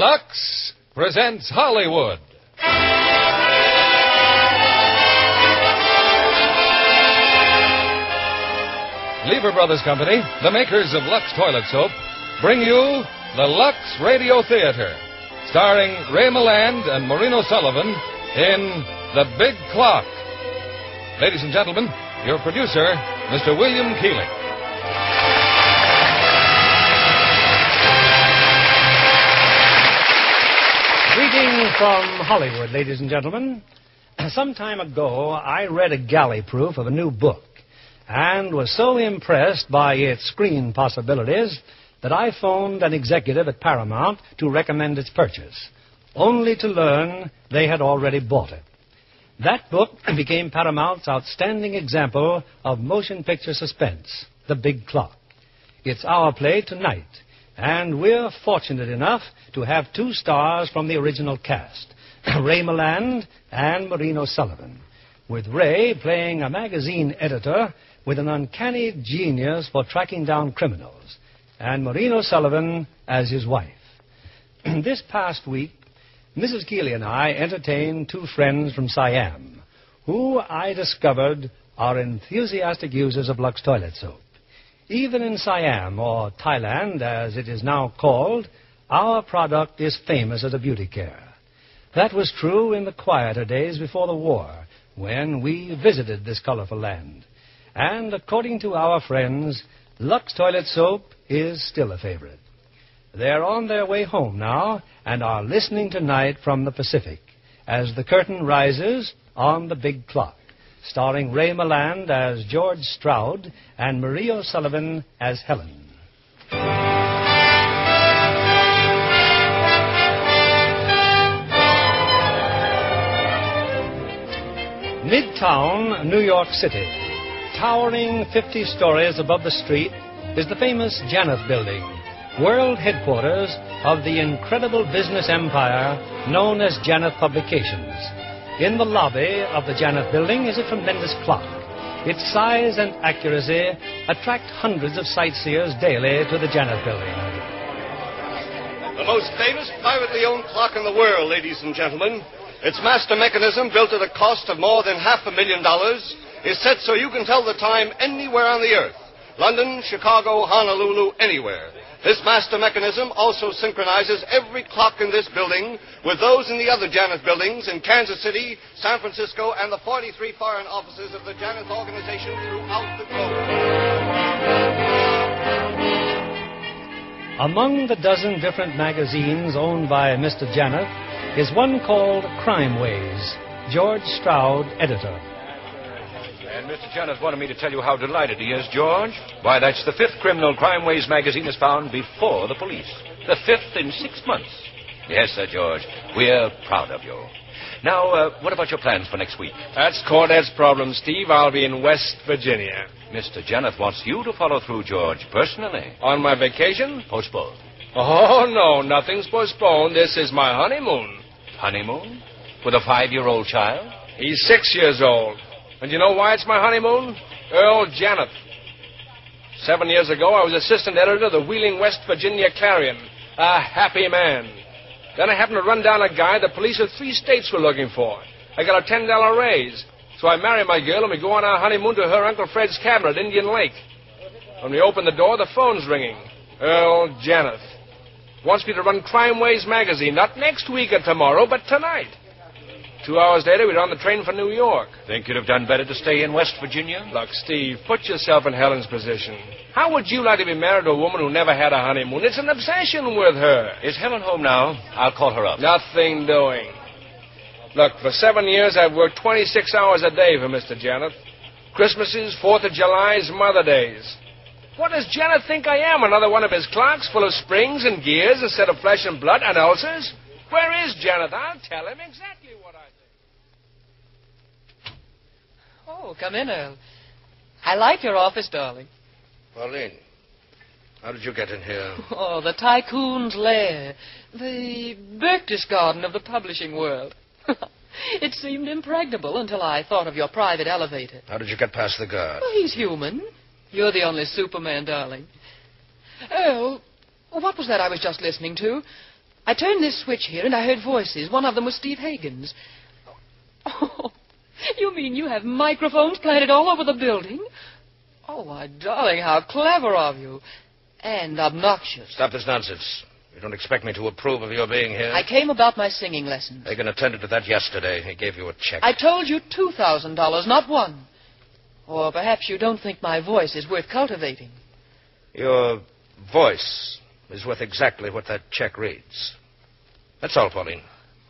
Lux presents Hollywood. Lever Brothers Company, the makers of Lux Toilet Soap, bring you the Lux Radio Theater, starring Ray Milland and Maureen O'Sullivan in The Big Clock. Ladies and gentlemen, your producer, Mr. William Keeling. Greetings from Hollywood, ladies and gentlemen. Some time ago, I read a galley proof of a new book and was so impressed by its screen possibilities that I phoned an executive at Paramount to recommend its purchase, only to learn they had already bought it. That book became Paramount's outstanding example of motion picture suspense, The Big Clock. It's our play tonight, and we're fortunate enough to have two stars from the original cast, Ray Milland and Maureen O'Sullivan, with Ray playing a magazine editor with an uncanny genius for tracking down criminals, and Maureen O'Sullivan as his wife. This past week, Mrs. Keeley and I entertained two friends from Siam, who I discovered are enthusiastic users of Lux Toilet Soap. Even in Siam, or Thailand as it is now called, our product is famous as a beauty care. That was true in the quieter days before the war, when we visited this colorful land. And according to our friends, Lux Toilet Soap is still a favorite. They're on their way home now and are listening tonight from the Pacific as the curtain rises on The Big Clock, starring Ray Milland as George Stroud and Marie O'Sullivan as Helen. Midtown, New York City, towering 50 stories above the street, is the famous Janoth Building, world headquarters of the incredible business empire known as Janoth Publications. In the lobby of the Janoth Building is a tremendous clock. Its size and accuracy attract hundreds of sightseers daily to the Janoth Building. The most famous privately owned clock in the world, ladies and gentlemen. Its master mechanism, built at a cost of more than $500,000, is set so you can tell the time anywhere on the earth. London, Chicago, Honolulu, anywhere. This master mechanism also synchronizes every clock in this building with those in the other Janoth buildings in Kansas City, San Francisco, and the 43 foreign offices of the Janoth organization throughout the globe. Among the dozen different magazines owned by Mr. Janoth is one called Crime Ways, George Stroud, editor. And Mr. Janoth wanted me to tell you how delighted he is, George. Why, that's the fifth criminal Crime Ways magazine has found before the police. The fifth in 6 months. Yes, Sir George. We're proud of you. Now, what about your plans for next week? That's Cordet's problem, Steve. I'll be in West Virginia. Mr. Janoth wants you to follow through, George, personally. On my vacation? Postponed. Oh, no, nothing's postponed. This is my honeymoon. Honeymoon? With a 5-year-old child? He's 6 years old. And you know why it's my honeymoon? Earl Janoth. 7 years ago, I was assistant editor of the Wheeling, West Virginia Clarion. A happy man. Then I happened to run down a guy the police of 3 states were looking for. I got a $10 raise. So I marry my girl and we go on our honeymoon to her Uncle Fred's cabin at Indian Lake. When we open the door, the phone's ringing. Earl Janoth wants me to run Crime Ways magazine, not next week or tomorrow, but tonight. 2 hours later, we're on the train for New York. Think you'd have done better to stay in West Virginia? Look, Steve, put yourself in Helen's position. How would you like to be married to a woman who never had a honeymoon? It's an obsession with her. Is Helen home now? I'll call her up. Nothing doing. Look, for 7 years, I've worked 26 hours a day for Mr. Janoth. Christmases, 4th of July's, Mother Days. What does Janoth think I am? Another one of his clocks full of springs and gears instead of flesh and blood and ulcers? Where is Janoth? I'll tell him exactly what I think. Oh, come in, Earl. I like your office, darling. Pauline, how did you get in here? Oh, the tycoon's lair. The Berchtesgaden of the publishing world. It seemed impregnable until I thought of your private elevator. How did you get past the guard? Oh, he's human. You're the only Superman, darling. Earl, what was that I was just listening to? I turned this switch here, and I heard voices. One of them was Steve Hagen's. Oh, you mean you have microphones planted all over the building? Oh, my darling, how clever of you. And obnoxious. Stop this nonsense. You don't expect me to approve of your being here? I came about my singing lessons. Hagen attended to that yesterday. He gave you a check. I told you $2,000, not one. Or perhaps you don't think my voice is worth cultivating. Your voice is worth exactly what that check reads. That's all, Pauline.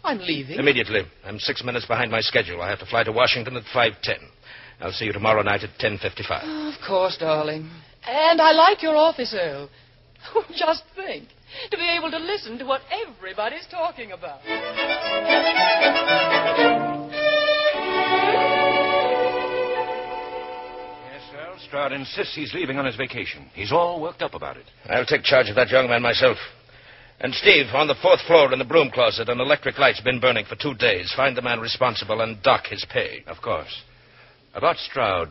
I'm leaving. Immediately. I'm 6 minutes behind my schedule. I have to fly to Washington at 5:10. I'll see you tomorrow night at 10:55. Oh, of course, darling. And I like your office, Earl. Just think, to be able to listen to what everybody's talking about. Yes, Earl, Stroud insists he's leaving on his vacation. He's all worked up about it. I'll take charge of that young man myself. And, Steve, on the 4th floor in the broom closet, an electric light's been burning for 2 days. Find the man responsible and dock his pay. Of course. About Stroud,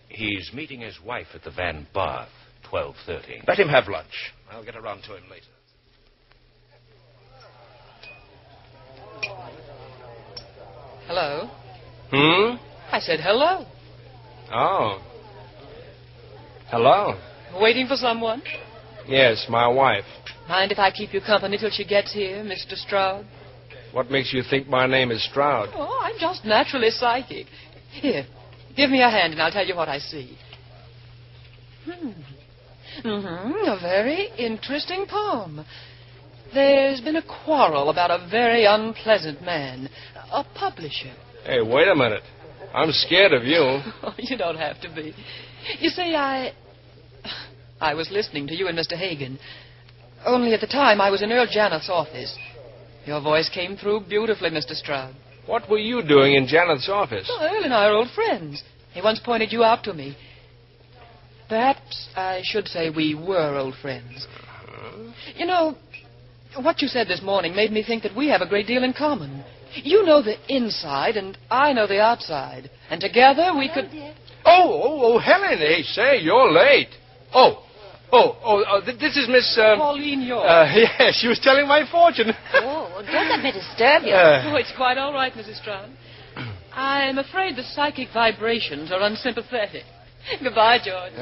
he's meeting his wife at the Van Barth, 12:30. Let him have lunch. I'll get around to him later. Hello? Hmm? I said hello. Oh. Hello. Waiting for someone? Yes, my wife. Mind if I keep you company till she gets here, Mr. Stroud? What makes you think my name is Stroud? Oh, I'm just naturally psychic. Here, give me a hand and I'll tell you what I see. A very interesting poem. There's been a quarrel about a very unpleasant man, a publisher. Hey, wait a minute. I'm scared of you. Oh, you don't have to be. You see, I was listening to you and Mr. Hagen. Only at the time I was in Earl Janoth's office. Your voice came through beautifully, Mr. Stroud. What were you doing in Janoth's office? Oh, Earl and I are old friends. He once pointed you out to me. Perhaps I should say we were old friends. You know, what you said this morning made me think that we have a great deal in common. You know the inside, and I know the outside. And together we could... Oh, Helen. Hey, say, you're late. This is Miss... Pauline York. Yes, she was telling my fortune. Oh, don't let me disturb you. Oh, it's quite all right, Mrs. Stroud. I'm afraid the psychic vibrations are unsympathetic. Goodbye, George.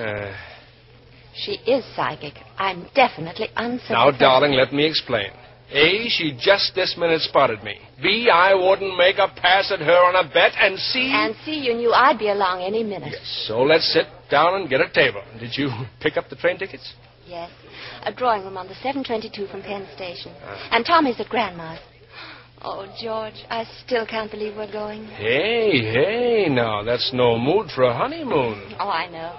She is psychic. I'm definitely unsympathetic. Now, darling, let me explain. A, she just this minute spotted me. B, I wouldn't make a pass at her on a bet. And C... And C, you knew I'd be along any minute. Yes, so let's sit down and get a table. Did you pick up the train tickets? Yes. A drawing room on the 7:22 from Penn Station. And Tommy's at Grandma's. Oh, George, I still can't believe we're going. Hey, now, that's no mood for a honeymoon. Oh, I know.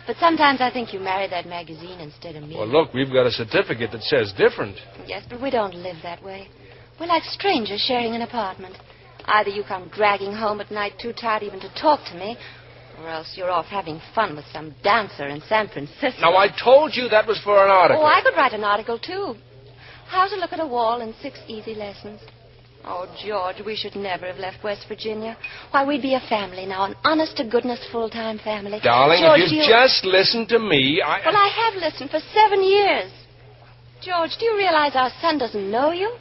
But sometimes I think you married that magazine instead of me. Well, look, we've got a certificate that says different. Yes, but we don't live that way. We're like strangers sharing an apartment. Either you come dragging home at night too tired even to talk to me, or else you're off having fun with some dancer in San Francisco. Now, I told you that was for an article. Oh, I could write an article, too. How to look at a wall in 6 easy lessons. Oh, George, we should never have left West Virginia. Why, we'd be a family now, an honest-to-goodness full-time family. Darling, George, if you just listen to me, Well, I have listened for 7 years. George, do you realize our son doesn't know you?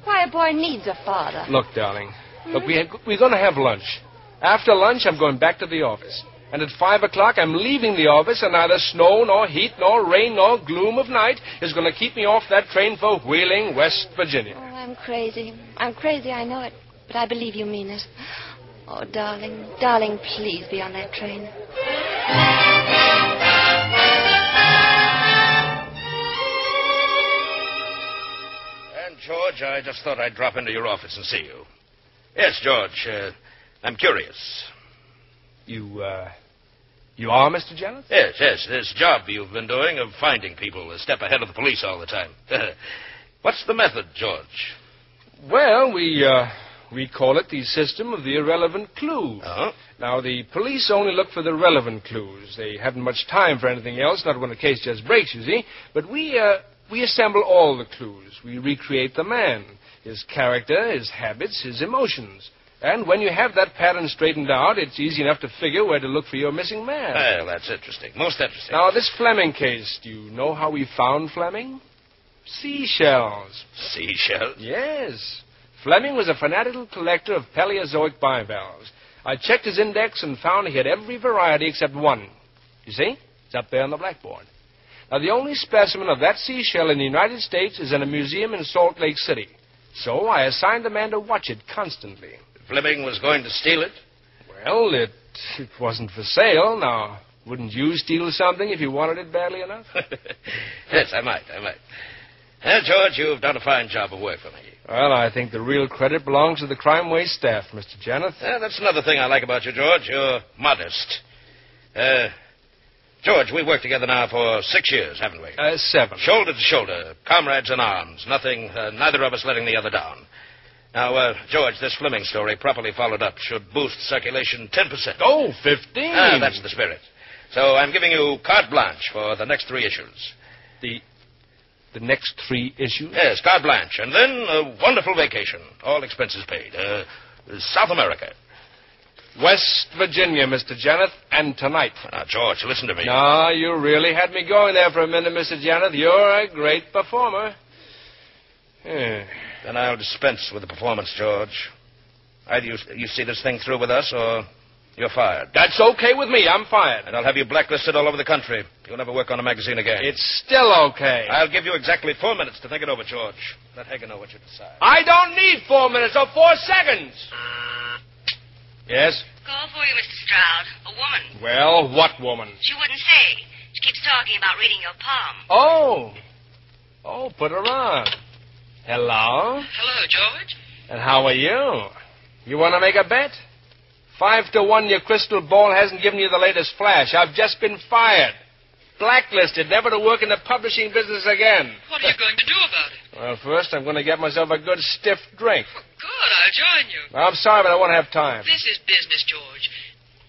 Why, a boy needs a father. Look, darling. Look, we're going to have lunch. After lunch, I'm going back to the office. And at 5 o'clock, I'm leaving the office, and neither snow, nor heat, nor rain, nor gloom of night is going to keep me off that train for Wheeling, West Virginia. Oh, I'm crazy. I'm crazy, I know it. But I believe you mean it. Oh, darling, please be on that train. And, George, I just thought I'd drop into your office and see you. Yes, George, I'm curious. You are Mr. Janoth? Yes, this job you've been doing of finding people a step ahead of the police all the time. What's the method, George? Well, we call it the system of the irrelevant clue. Uh-huh. Now, the police only look for the relevant clues. They haven't much time for anything else, not when a case just breaks, you see. But we assemble all the clues. We recreate the man, his character, his habits, his emotions. And when you have that pattern straightened out, it's easy enough to figure where to look for your missing man. Well, that's interesting. Most interesting. Now, this Fleming case, do you know how we found Fleming? Seashells. Seashells? Yes. Fleming was a fanatical collector of Paleozoic bivalves. I checked his index and found he had every variety except one. You see? It's up there on the blackboard. Now, the only specimen of that seashell in the United States is in a museum in Salt Lake City. So I assigned a man to watch it constantly. Fleming was going to steal it? Well, it wasn't for sale. Now, wouldn't you steal something if you wanted it badly enough? Yes, I might. George, you've done a fine job of work for me. Well, I think the real credit belongs to the crime wave staff, Mr. Janoth. That's another thing I like about you, George. You're modest. George, we've worked together now for 6 years, haven't we? 7. Shoulder to shoulder, comrades in arms. Neither of us letting the other down. Now, George, this Fleming story, properly followed up, should boost circulation 10%. Oh, 15. That's the spirit. So I'm giving you carte blanche for the next 3 issues. The next 3 issues? Yes, carte blanche. And then a wonderful vacation. All expenses paid. South America. West Virginia, Mr. Janoth, and tonight. Now, George, listen to me. No, you really had me going there for a minute, Mr. Janoth. You're a great performer. Then I'll dispense with the performance, George. Either you see this thing through with us, or you're fired. That's okay with me. I'm fired. And I'll have you blacklisted all over the country. You'll never work on a magazine again. It's still okay. I'll give you exactly 4 minutes to think it over, George. Let Hagen know what you decide. I don't need 4 minutes or 4 seconds. Yes? Call for you, Mr. Stroud. A woman. Well, what woman? She wouldn't say. She keeps talking about reading your palm. Oh, put her on. Hello? Hello, George. And how are you? You want to make a bet? 5 to 1, your crystal ball hasn't given you the latest flash. I've just been fired. Blacklisted, never to work in the publishing business again. What are you going to do about it? Well, first, I'm going to get myself a good stiff drink. Good, I'll join you. I'm sorry, but I won't have time. This is business, George.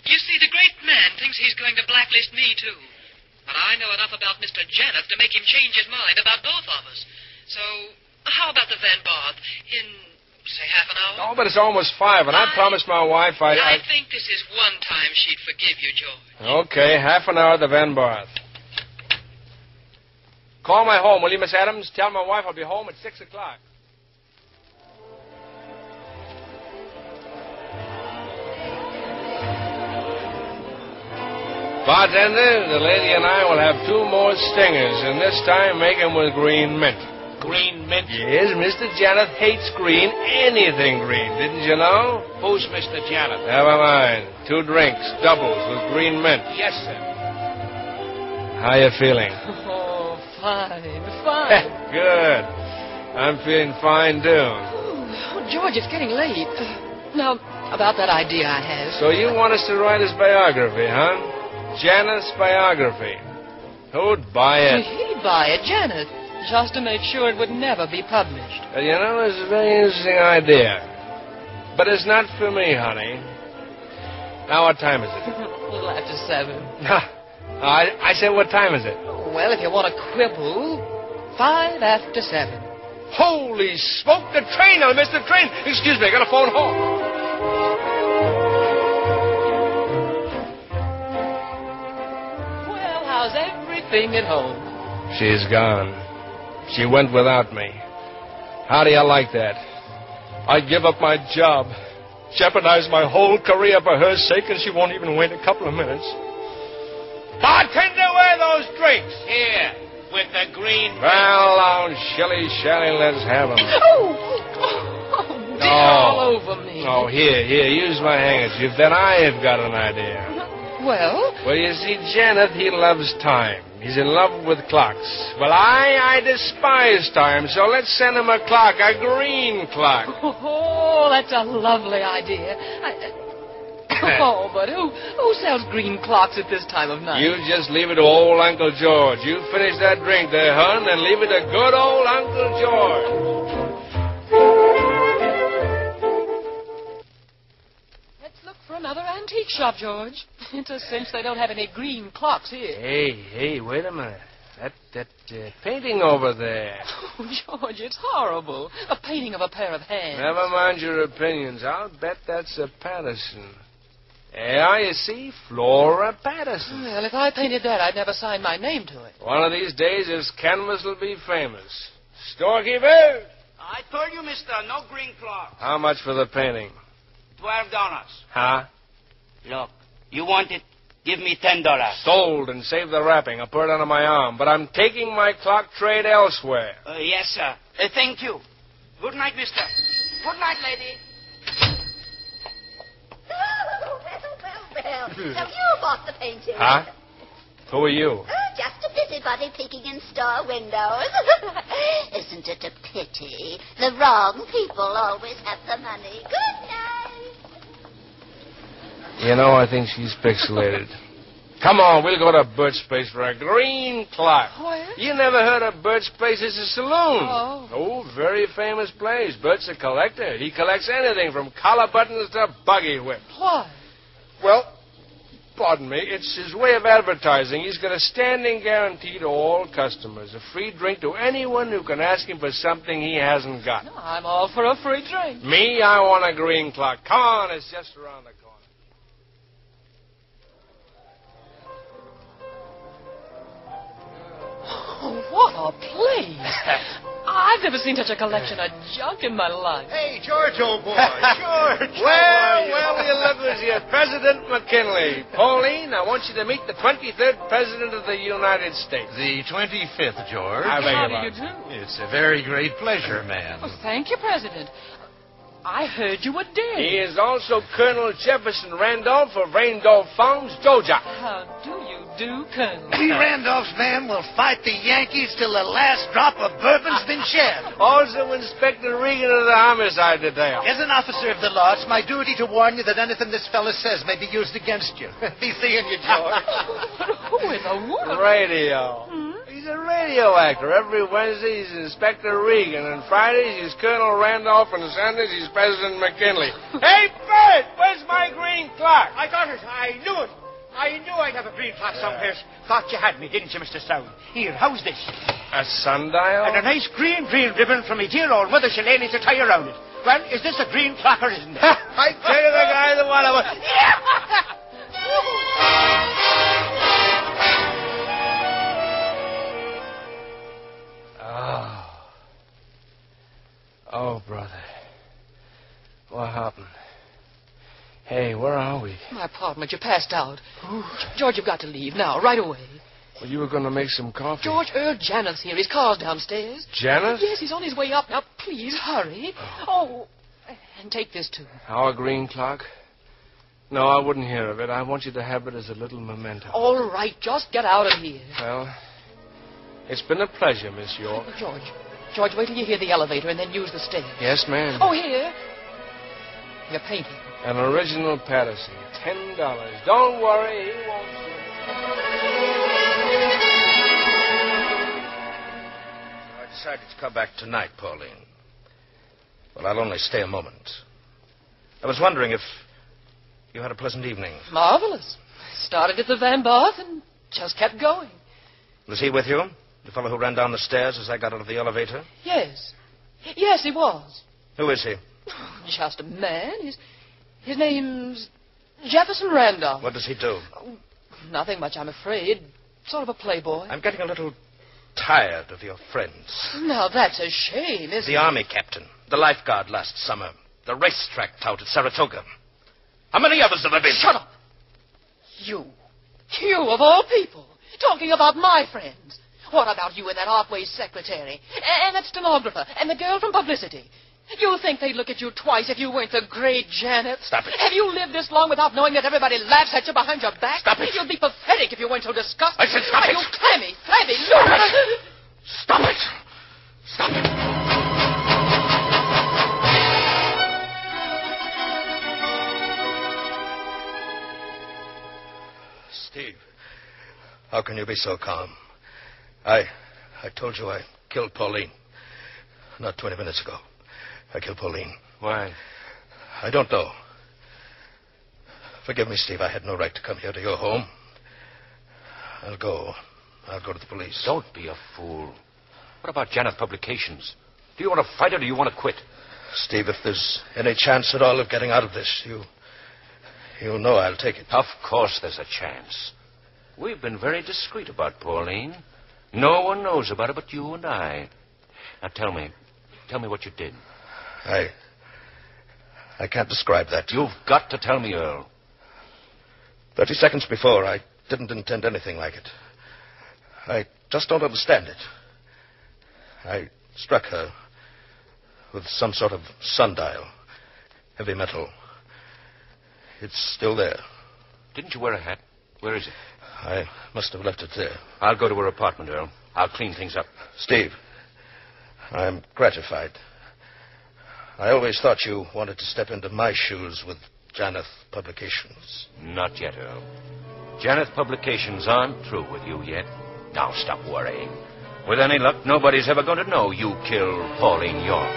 You see, the great man thinks he's going to blacklist me, too. But I know enough about Mr. Janoth to make him change his mind about both of us. So, how about the Van Barth in, say, half an hour? Oh, but it's almost 5, and I promised my wife I think this is one time she'd forgive you, George. Okay, half an hour at the Van Barth. Call my home, will you, Miss Adams? Tell my wife I'll be home at 6 o'clock. Bartender, the lady and I will have 2 more stingers, and this time make them with green mint. Green mint? Yes, Mr. Janoth hates green, anything green, didn't you know? Who's Mr. Janoth? Never mind. 2 drinks, doubles with green mint. Yes, sir. How you feeling? Oh, fine. Good. I'm feeling fine, too. Oh, George, it's getting late. Now, about that idea I have. So you want us to write his biography, huh? Janoth's biography. Who'd buy it? He'd buy it, Janoth, just to make sure it would never be published. You know, it's a very interesting idea. But it's not for me, honey. Now, what time is it? A little after 7. I said, what time is it? Well, if you want to quibble, 5 after 7. Holy smoke, the train! I missed the train! Excuse me, I got a phone home. Well, how's everything at home? She's gone. She went without me. How do you like that? I'd give up my job, jeopardize my whole career for her sake, and she won't even wait a couple of minutes. Bartender, where are those drinks? Here, with the green mint. Well, now, shilly-shally, let's have them. Dear, all over me. Oh, here, use my handkerchief. Then I've got an idea. Well? Well, you see, Janoth, he loves time. He's in love with clocks. Well, I despise time, so let's send him a clock, a green clock. Oh, that's a lovely idea. But who sells green clocks at this time of night? You just leave it to old Uncle George. You finish that drink there, hon, and leave it to good old Uncle George. Let's look for another antique shop, George. It's a cinch they don't have any green clocks here. Hey, wait a minute. That painting over there. Oh, George, it's horrible. A painting of a pair of hands. Never mind your opinions. I'll bet that's a Patterson. Yeah, you see, Flora Patterson. Well, if I painted that, I'd never sign my name to it. One of these days, this canvas will be famous. Storekeeper? I told you, mister, no green cloth. How much for the painting? $12. Huh? Look, you want it? Give me $10. Sold and save the wrapping. I'll put it under my arm. But I'm taking my clock trade elsewhere. Yes, sir. Thank you. Good night, mister. Good night, lady. Oh, well. So you bought the painting. Huh? Who are you? Oh, just a busybody peeking in store windows. Isn't it a pity? The wrong people always have the money. Good night. You know, I think she's pixelated. Come on, we'll go to Bert's place for a green clock. Where? You never heard of Bert's place? It's a saloon. Oh. Very famous place. Bert's a collector. He collects anything from collar buttons to buggy whips. Why? Well, pardon me, it's his way of advertising. He's got a standing guarantee to all customers. A free drink to anyone who can ask him for something he hasn't got. I'm all for a free drink. Me, I want a green clock. Come on, it's just around the corner. Oh, what a place. I've never seen such a collection of junk in my life. Hey, George, old boy. George. Well, you look who's here. President McKinley. Pauline, I want you to meet the 23rd President of the United States. The 25th, George. How do you do? It's a very great pleasure, ma'am. Oh, thank you, President. I heard you were dead. He is also Colonel Jefferson Randolph of Randolph Farms, Georgia. How do you do, Colonel? We Randolphs, ma'am, will fight the Yankees till the last drop of bourbon's been shed. Also Inspector Regan of the homicide detail. As an officer of the law, it's my duty to warn you that anything this fellow says may be used against you. Be seeing you, George. Who in the world? Radio. He's a radio actor. Every Wednesday he's Inspector Regan, and Fridays he's Colonel Randolph, and Sundays he's President McKinley. Hey, Bert, where's my green clock? I got it. I knew it. I knew I'd have a green clock someplace. Thought you had me, didn't you, Mr. Stone? Here, how's this? A sundial? And a nice green ribbon from me dear old mother Shillelagh to tie around it. Well, is this a green clock or isn't it? I tell you, the guy that one of us. Oh, brother. What happened? Hey, where are we? My apartment. You passed out. George, you've got to leave now, right away. Well, you were going to make some coffee. George, Earl Janoth's here. His car's downstairs. Janoth? Yes, he's on his way up. Now, please, hurry. Oh, and take this, too. Our green clock? No, I wouldn't hear of it. I want you to have it as a little memento. All right, just get out of here. Well, it's been a pleasure, Miss York. George, wait till you hear the elevator and then use the stairs. Yes, ma'am. Oh, here. Your painting. An original Patterson. $10. Don't worry, he won't see it. I decided to come back tonight, Pauline. Well, I'll only stay a moment. I was wondering if you had a pleasant evening. Marvelous. Started at the Van Barth and just kept going. Was he with you? The fellow who ran down the stairs as I got out of the elevator? Yes. Yes, he was. Who is he? Just a man. His name's Jefferson Randolph. What does he do? Oh, nothing much, I'm afraid. Sort of a playboy. I'm getting a little tired of your friends. Now, that's a shame, isn't it? The army captain, the lifeguard last summer, the racetrack tout at Saratoga. How many of us have there been? Shut up. You of all people, talking about my friends. What about you and that Artway's secretary? And that stenographer? And the girl from publicity? You think they'd look at you twice if you weren't the great Janoth? Stop it. Have you lived this long without knowing that everybody laughs at you behind your back? Stop it. You'd be pathetic if you weren't so disgusting. I said stop it. You clammy, flabby loser. Stop it. Stop it. Steve, how can you be so calm? I told you I killed Pauline. Not 20 minutes ago. I killed Pauline. Why? I don't know. Forgive me, Steve. I had no right to come here to your home. I'll go to the police. Don't be a fool. What about Janoth Publications? Do you want to fight or do you want to quit? Steve, if there's any chance at all of getting out of this, you know I'll take it. Of course there's a chance. We've been very discreet about Pauline. No one knows about it but you and I. Now, tell me what you did. I can't describe that. You've got to tell me, Earl. 30 seconds before, I didn't intend anything like it. I just don't understand it. I struck her with some sort of sundial. Heavy metal. It's still there. Didn't you wear a hat? Where is it? I must have left it there. I'll go to her apartment, Earl. I'll clean things up. Steve, I'm gratified. I always thought you wanted to step into my shoes with Janoth Publications. Not yet, Earl. Janoth Publications aren't through with you yet. Now stop worrying. With any luck, nobody's ever going to know you killed Pauline York.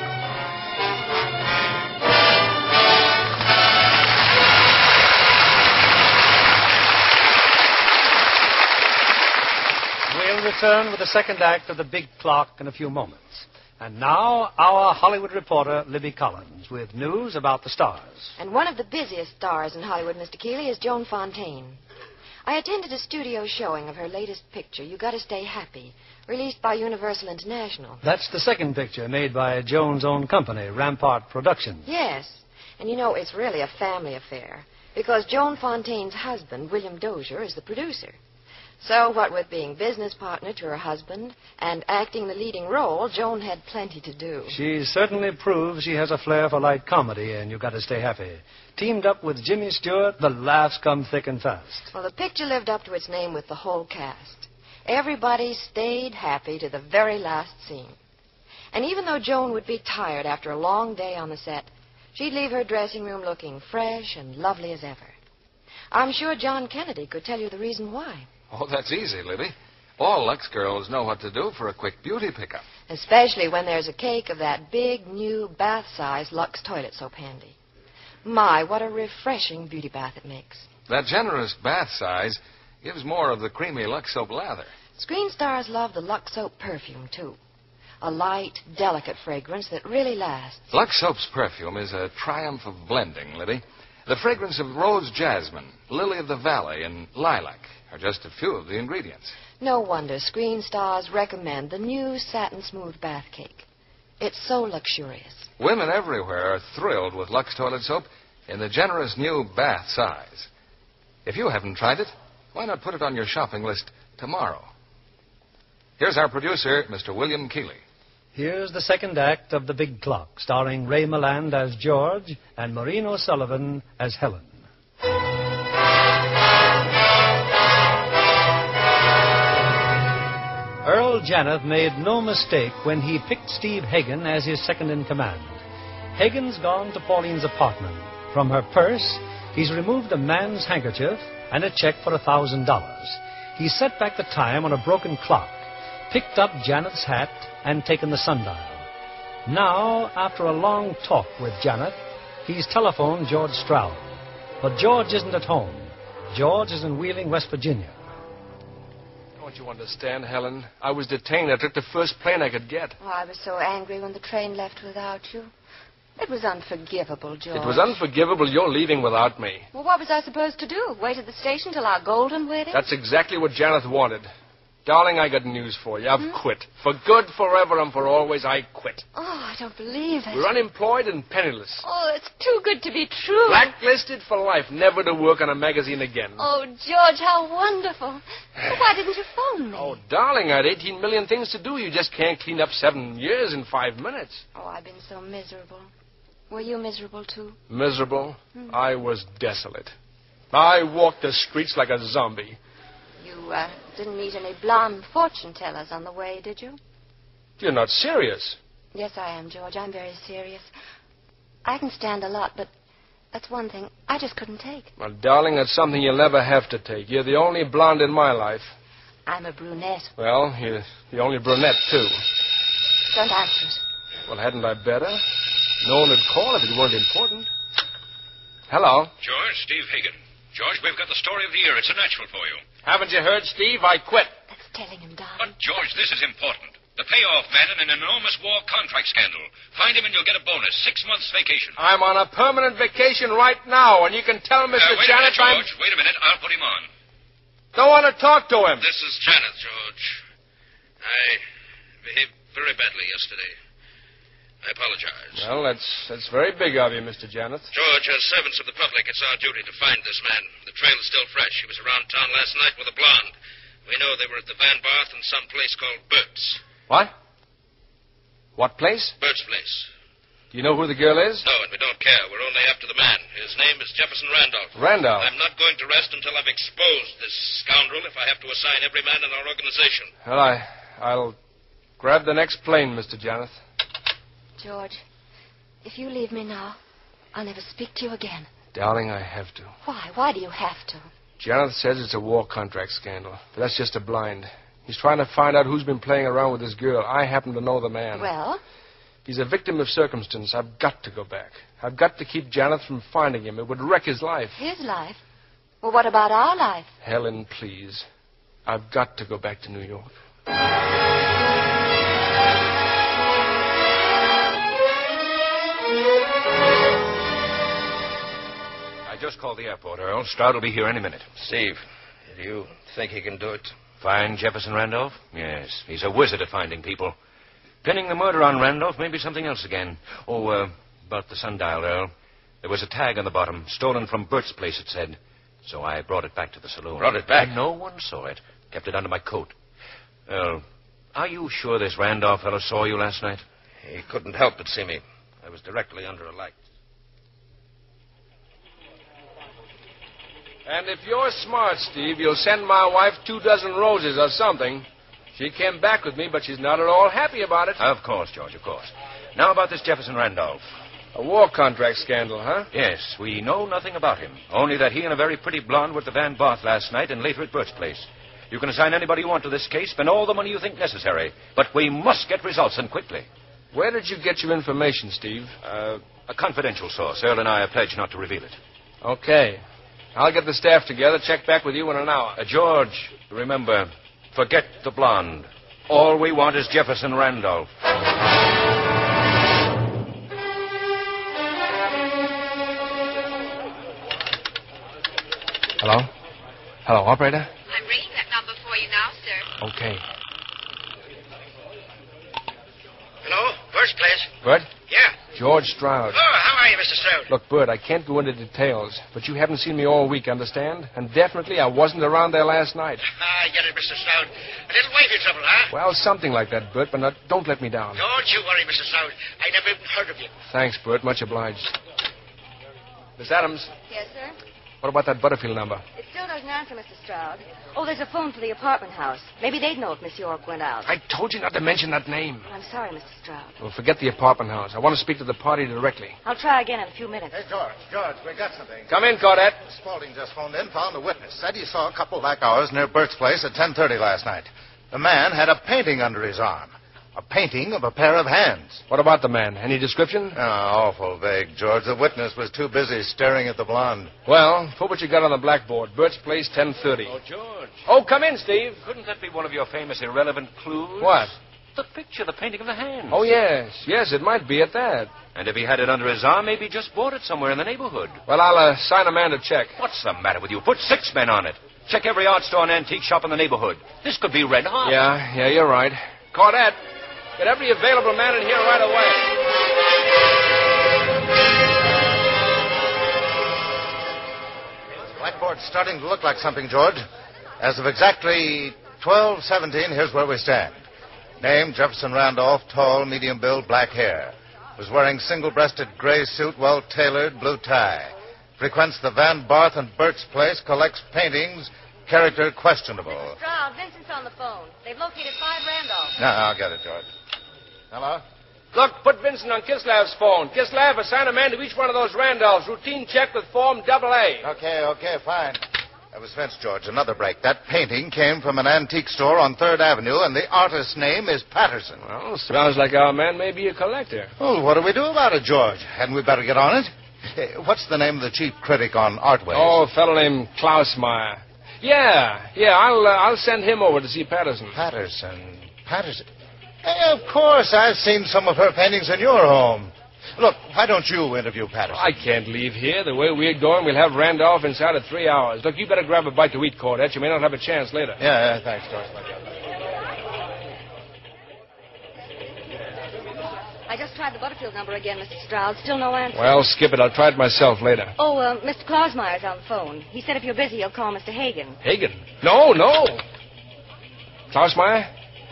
We'll return with the second act of The Big Clock in a few moments. And now, our Hollywood reporter, Libby Collins, with news about the stars. And one of the busiest stars in Hollywood, Mr. Keeley, is Joan Fontaine. I attended a studio showing of her latest picture, You Gotta Stay Happy, released by Universal International. That's the second picture made by Joan's own company, Rampart Productions. Yes. And you know, it's really a family affair, because Joan Fontaine's husband, William Dozier, is the producer. So, what with being business partner to her husband and acting the leading role, Joan had plenty to do. She certainly proves she has a flair for light comedy, and You Gotta Stay Happy. Teamed up with Jimmy Stewart, the laughs come thick and fast. Well, the picture lived up to its name with the whole cast. Everybody stayed happy to the very last scene. And even though Joan would be tired after a long day on the set, she'd leave her dressing room looking fresh and lovely as ever. I'm sure John Kennedy could tell you the reason why. Oh, that's easy, Libby. All Lux girls know what to do for a quick beauty pickup. Especially when there's a cake of that big, new, bath-size Lux toilet soap handy. My, what a refreshing beauty bath it makes. That generous bath size gives more of the creamy Lux soap lather. Screen stars love the Lux soap perfume, too. A light, delicate fragrance that really lasts. Lux soap's perfume is a triumph of blending, Libby. The fragrance of rose jasmine, lily of the valley, and lilac are just a few of the ingredients. No wonder screen stars recommend the new satin smooth bath cake. It's so luxurious. Women everywhere are thrilled with Lux toilet soap in the generous new bath size. If you haven't tried it, why not put it on your shopping list tomorrow? Here's our producer, Mr. William Keeley. Here's the second act of The Big Clock, starring Ray Milland as George and Maureen O'Sullivan as Helen. Earl Janoth made no mistake when he picked Steve Hagen as his second in command. Hagen's gone to Pauline's apartment. From her purse, he's removed a man's handkerchief and a check for $1,000. He set back the time on a broken clock, picked up Janoth's hat, and taken the sundial. Now, after a long talk with Janoth, he's telephoned George Stroud. But George isn't at home. George is in Wheeling, West Virginia. Don't you understand, Helen? I was detained. I took the first plane I could get. Oh, I was so angry when the train left without you. It was unforgivable, George. It was unforgivable you're leaving without me. Well, what was I supposed to do? Wait at the station till our golden wedding? That's exactly what Janoth wanted. Darling, I got news for you. I've quit. For good, forever, and for always, I quit. Oh, I don't believe it. We're unemployed and penniless. Oh, it's too good to be true. Blacklisted for life, never to work on a magazine again. Oh, George, how wonderful. Well, why didn't you phone me? Oh, darling, I had 18 million things to do. You just can't clean up 7 years in 5 minutes. Oh, I've been so miserable. Were you miserable, too? Miserable? I was desolate. I walked the streets like a zombie. You didn't meet any blonde fortune tellers on the way, did you? You're not serious. Yes, I am, George. I'm very serious. I can stand a lot, but that's one thing I just couldn't take. Well, darling, that's something you'll never have to take. You're the only blonde in my life. I'm a brunette. Well, you're the only brunette, too. Don't answer it. Well, hadn't I better? No one would call if it weren't important. Hello. George, Steve Hagen. George, we've got the story of the year. It's a natural for you. Haven't you heard, Steve? I quit. That's telling him, darling. But, George, this is important. The payoff man in an enormous war contract scandal. Find him and you'll get a bonus. 6 months vacation. I'm on a permanent vacation right now, and you can tell Mr. Wait Janoth a minute, George. Wait a minute. I'll put him on. Don't want to talk to him. This is Janoth, George. I behaved very badly yesterday. I apologize. Well, that's very big of you, Mr. Janoth. George, as servants of the public, it's our duty to find this man. The trail is still fresh. He was around town last night with a blonde. We know they were at the Van Barth in some place called Bert's. What? What place? Bert's place. Do you know who the girl is? No, and we don't care. We're only after the man. His name is Jefferson Randolph. Randolph? I'm not going to rest until I've exposed this scoundrel if I have to assign every man in our organization. Well, I'll grab the next plane, Mr. Janoth. George, if you leave me now, I'll never speak to you again. Darling, I have to. Why? Why do you have to? Janoth says it's a war contract scandal, but that's just a blind. He's trying to find out who's been playing around with this girl. I happen to know the man. Well? He's a victim of circumstance. I've got to go back. I've got to keep Janoth from finding him. It would wreck his life. His life? Well, what about our life? Helen, please. I've got to go back to New York. I just called the airport, Earl. Stroud will be here any minute. Steve, do you think he can do it? Find Jefferson Randolph? Yes. He's a wizard at finding people. Pinning the murder on Randolph may be something else again. About the sundial, Earl. There was a tag on the bottom, stolen from Bert's place, it said. So I brought it back to the saloon. Brought it back? And no one saw it. Kept it under my coat. Earl, are you sure this Randolph fellow saw you last night? He couldn't help but see me. I was directly under a light. And if you're smart, Steve, you'll send my wife 24 roses or something. She came back with me, but she's not at all happy about it. Of course, George, of course. Now about this Jefferson Randolph. A war contract scandal, huh? Yes, we know nothing about him. Only that he and a very pretty blonde were at the Van Barth last night and later at Bert's place. You can assign anybody you want to this case, spend all the money you think necessary. But we must get results, and quickly. Where did you get your information, Steve? A confidential source. Earl and I are pledged not to reveal it. Okay. I'll get the staff together, check back with you in an hour. George, remember, forget the blonde. All we want is Jefferson Randolph. Hello? Hello, operator? I'm ringing that number for you now, sir. Okay. Hello? Bert's place? Bert? Yeah. George Stroud. Oh, how are you, Mr. Stroud? Look, Bert, I can't go into details, but you haven't seen me all week, understand? And definitely I wasn't around there last night. I get it, Mr. Stroud. A little wifey trouble, huh? Well, something like that, Bert, but don't let me down. Don't you worry, Mr. Stroud. I never even heard of you. Thanks, Bert. Much obliged. Miss Adams, Yes, sir? what about that Butterfield number? It still doesn't answer, Mr. Stroud. Oh, there's a phone for the apartment house. Maybe they'd know if Miss York went out. I told you not to mention that name. I'm sorry, Mr. Stroud. Well, forget the apartment house. I want to speak to the party directly. I'll try again in a few minutes. Hey, George, we got something. Come in, Caudette. Spaulding just phoned in, found a witness. Said he saw a couple black hours near Bert's place at 10:30 last night. The man had a painting under his arm. A painting of a pair of hands. What about the man? Any description? Oh, awful vague, George. The witness was too busy staring at the blonde. Well, put what you got on the blackboard. Bert's place, 10:30. Oh, George. Oh, come in, Steve. Couldn't that be one of your famous irrelevant clues? What? The picture, the painting of the hands. Oh, yes. Yes, it might be at that. And if he had it under his arm, maybe he just bought it somewhere in the neighborhood. Well, I'll assign a man to check. What's the matter with you? Put 6 men on it. Check every art store and antique shop in the neighborhood. This could be red hot. Yeah, you're right. Caudette, get every available man in here right away. Blackboard's starting to look like something, George. As of exactly 12:17, here's where we stand. Name, Jefferson Randolph, tall, medium build, black hair. Was wearing single-breasted gray suit, well-tailored, blue tie. Frequents the Van Barth and Bert's place, collects paintings, character questionable. Mr. Stroud, Vincent's on the phone. They've located 5 Randolphs. No, I'll get it, George. Hello? Look, put Vincent on Kislav's phone. Kislav, assign a man to each one of those Randolphs. Routine check with form AA. Okay, fine. That was Vince, George. Another break. That painting came from an antique store on 3rd Avenue, and the artist's name is Patterson. Well, sounds like our man may be a collector. Well, what do we do about it, George? Hadn't we better get on it? What's the name of the chief critic on Artways? Oh, a fellow named Klausmeyer. Yeah, I'll send him over to see Patterson. Patterson. Of course, I've seen some of her paintings in your home. Look, why don't you interview Patterson? I can't leave here. The way we're going, we'll have Randolph inside of 3 hours. Look, you better grab a bite to eat, Caudette. You may not have a chance later. Yeah, thanks, George. I just tried the Butterfield number again, Mr. Stroud. Still no answer. Well, skip it. I'll try it myself later. Oh, Mr. Klausmeyer's on the phone. He said if you're busy, he'll call Mr. Hagen. Hagen? No. Klausmeyer,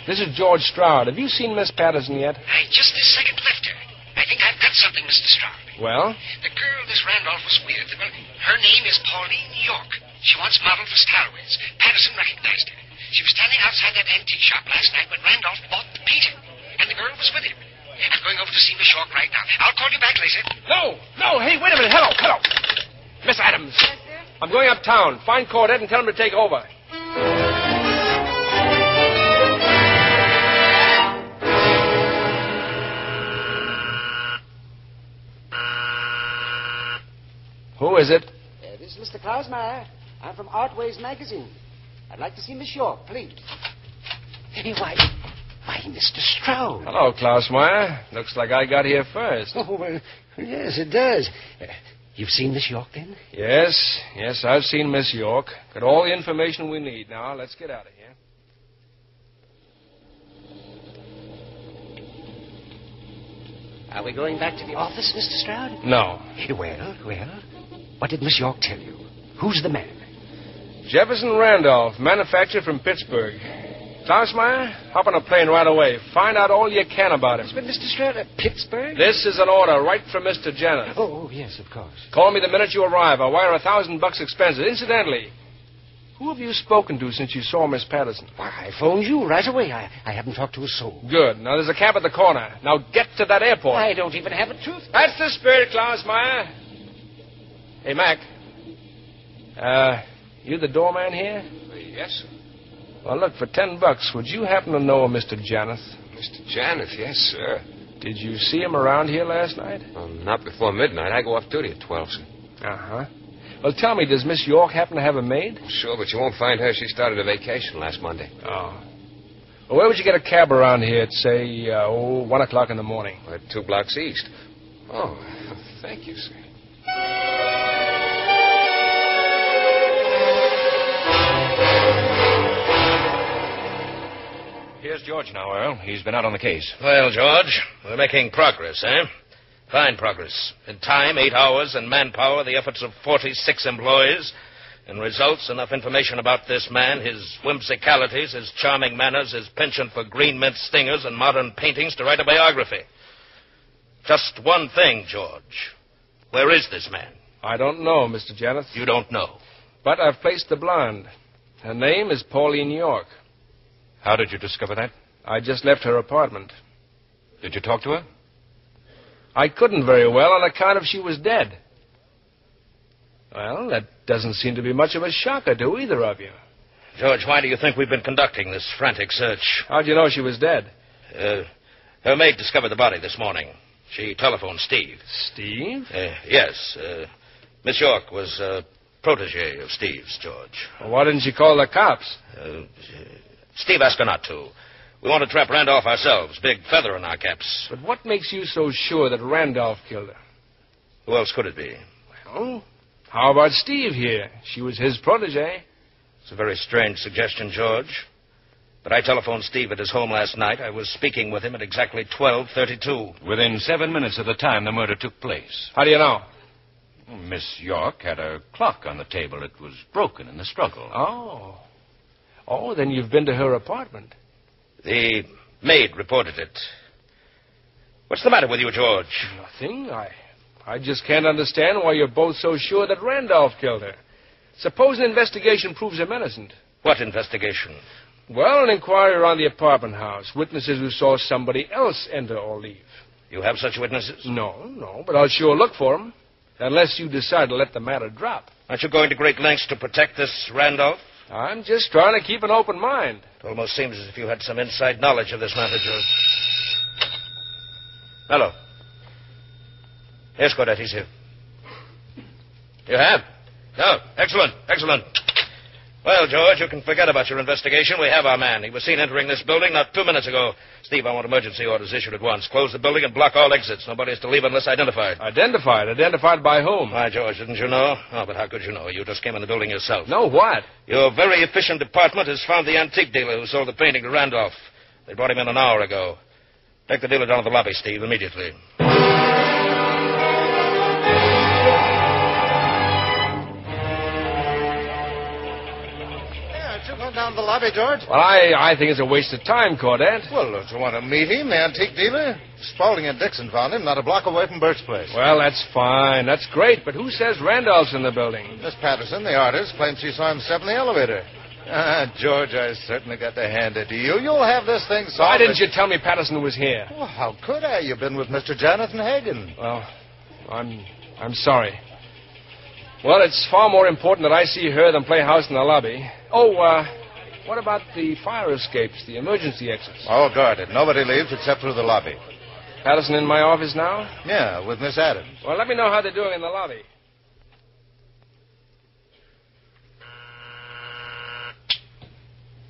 this is George Stroud. Have you seen Miss Patterson yet? I just this second left her. I think I've got something, Mr. Stroud. Well? The girl this Randolph was with, well, her name is Pauline York. She once modeled for Starways. Patterson recognized her. She was standing outside that antique shop last night when Randolph bought the painting. And the girl was with him. I'm going over to see Miss York right now. I'll call you back later. No. Hey, wait a minute. Hello. Miss Adams. Yes, sir? I'm going uptown. Find Cordette and tell him to take over. Who is it? This is Mr. Klausmeyer. I'm from Artways Magazine. I'd like to see Miss York, please. Hey, why, Mr. Stroud. Hello, Klausmeyer. Looks like I got here first. Oh, well, yes, it does. You've seen Miss York, then? Yes, I've seen Miss York. Got all the information we need. Now, let's get out of here. Are we going back to the office, Mr. Stroud? No. Well, what did Miss York tell you? Who's the man? Jefferson Randolph, manufacturer from Pittsburgh. Klausmeyer, hop on a plane right away. Find out all you can about him. But, Mr. Stroud, Pittsburgh? This is an order right from Mr. Janoth. Oh, yes, of course. Call me the minute you arrive. I'll wire $1,000 expenses. Incidentally, who have you spoken to since you saw Miss Patterson? Why, I phoned you right away. I haven't talked to a soul. Good. Now, there's a cab at the corner. Now, get to that airport. I don't even have a tooth. That's the spirit, Klausmeyer. Hey, Mac. You the doorman here? Yes, sir. Well, look, for $10, would you happen to know a Mr. Janoth? Mr. Janoth, yes, sir. Did you see him around here last night? Not before midnight. I go off duty at 12, sir. Uh-huh. Well, tell me, does Miss York happen to have a maid? Sure, but you won't find her. She started a vacation last Monday. Oh. Well, where would you get a cab around here at, say, 1 o'clock in the morning? 2 blocks east. Oh, thank you, sir. Here's George now, Earl. He's been out on the case. Well, George, we're making progress, eh? Fine progress. In time, 8 hours, and manpower, the efforts of 46 employees. In results, enough information about this man, his whimsicalities, his charming manners, his penchant for green mint stingers and modern paintings to write a biography. Just one thing, George. Where is this man? I don't know, Mr. Janoth. You don't know. But I've placed the blonde. Her name is Pauline York. How did you discover that? I just left her apartment. Did you talk to her? I couldn't very well on account of she was dead. Well, that doesn't seem to be much of a shocker to either of you. George, why do you think we've been conducting this frantic search? How'd you know she was dead? Her maid discovered the body this morning. She telephoned Steve. Steve? Yes. Miss York was a protege of Steve's, George. Well, why didn't she call the cops? Steve asked her not to. We want to trap Randolph ourselves. Big feather in our caps. But what makes you so sure that Randolph killed her? Who else could it be? Well, how about Steve here? She was his protege. It's a very strange suggestion, George. But I telephoned Steve at his home last night. I was speaking with him at exactly 12:32. Within 7 minutes of the time the murder took place. How do you know? Miss York had a clock on the table. It was broken in the struggle. Oh, then you've been to her apartment. The maid reported it. What's the matter with you, George? Nothing. I just can't understand why you're both so sure that Randolph killed her. Suppose an investigation proves him innocent. What investigation? Well, an inquiry around the apartment house. Witnesses who saw somebody else enter or leave. You have such witnesses? No, but I'll sure look for them. Unless you decide to let the matter drop. Aren't you going to great lengths to protect this Randolph? I'm just trying to keep an open mind. It almost seems as if you had some inside knowledge of this matter, George. Hello. Yes, Cordette, he's here. You have? Oh, excellent. Well, George, you can forget about your investigation. We have our man. He was seen entering this building not 2 minutes ago. Steve, I want emergency orders issued at once. Close the building and block all exits. Nobody is to leave unless identified. Identified? Identified by whom? Why, George, didn't you know? Oh, but how could you know? You just came in the building yourself. No, what? Your very efficient department has found the antique dealer who sold the painting to Randolph. They brought him in an hour ago. Take the dealer down to the lobby, Steve, immediately. Down to the lobby, George? Well, I think it's a waste of time, Cordette. Well, don't you want to meet him, the antique dealer? Spaulding and Dixon found him not a block away from Bert's place. Well, that's fine. That's great. But who says Randolph's in the building? Miss Patterson, the artist, claims she saw him step in the elevator. George, I certainly got to hand it to you. You'll have this thing solved. Why didn't you tell me Patterson was here? Well, how could I? You've been with Mr. Janoth and Hagen. Well, I'm sorry. Well, it's far more important that I see her than play house in the lobby. Oh, what about the fire escapes, the emergency exits? All guarded. Nobody leaves except through the lobby. Patterson in my office now? Yeah, with Miss Adams. Well, let me know how they're doing in the lobby.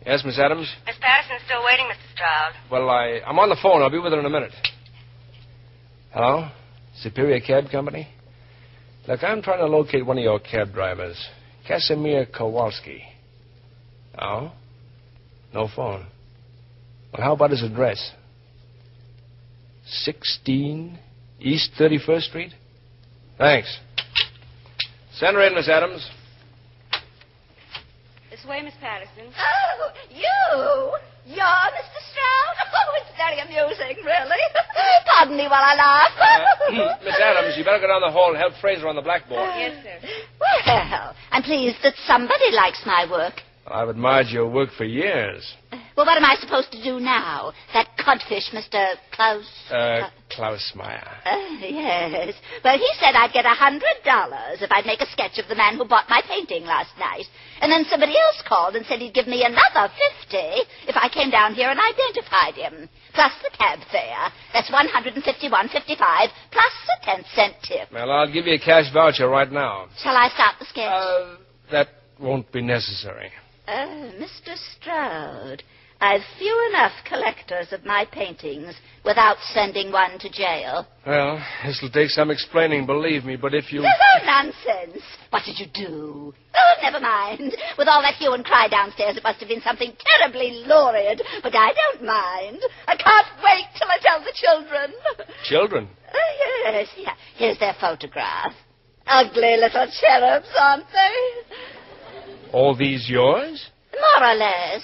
Yes, Miss Adams? Miss Patterson's still waiting, Mr. Stroud. Well, I'm on the phone. I'll be with her in a minute. Hello? Superior Cab Company? Look, I'm trying to locate one of your cab drivers, Casimir Kowalski. Oh? No phone. Well, how about his address? 16 East 31st Street? Thanks. Send her in, Miss Adams. This way, Miss Patterson. Oh, you? You're Mr. Stroud? Oh, it's very amusing, really. Pardon me while I laugh. Miss Adams, you better go down the hall and help Fraser on the blackboard. Yes, sir. Well, I'm pleased that somebody likes my work. I've admired your work for years. Well, what am I supposed to do now? That codfish, Mr. Klaus... Klausmeyer. Yes. Well, he said I'd get $100 if I'd make a sketch of the man who bought my painting last night. And then somebody else called and said he'd give me another $50 if I came down here and identified him. Plus the cab fare. That's $151.55 plus a 10-cent tip. Well, I'll give you a cash voucher right now. Shall I start the sketch? That won't be necessary. Mr. Stroud, I've few enough collectors of my paintings without sending one to jail. Well, this'll take some explaining, believe me, but if you... Oh, nonsense. What did you do? Oh, never mind. With all that hue and cry downstairs, it must have been something terribly lurid, but I don't mind. I can't wait till I tell the children. Children? Yes. Here's their photograph. Ugly little cherubs, aren't they? All these yours? More or less.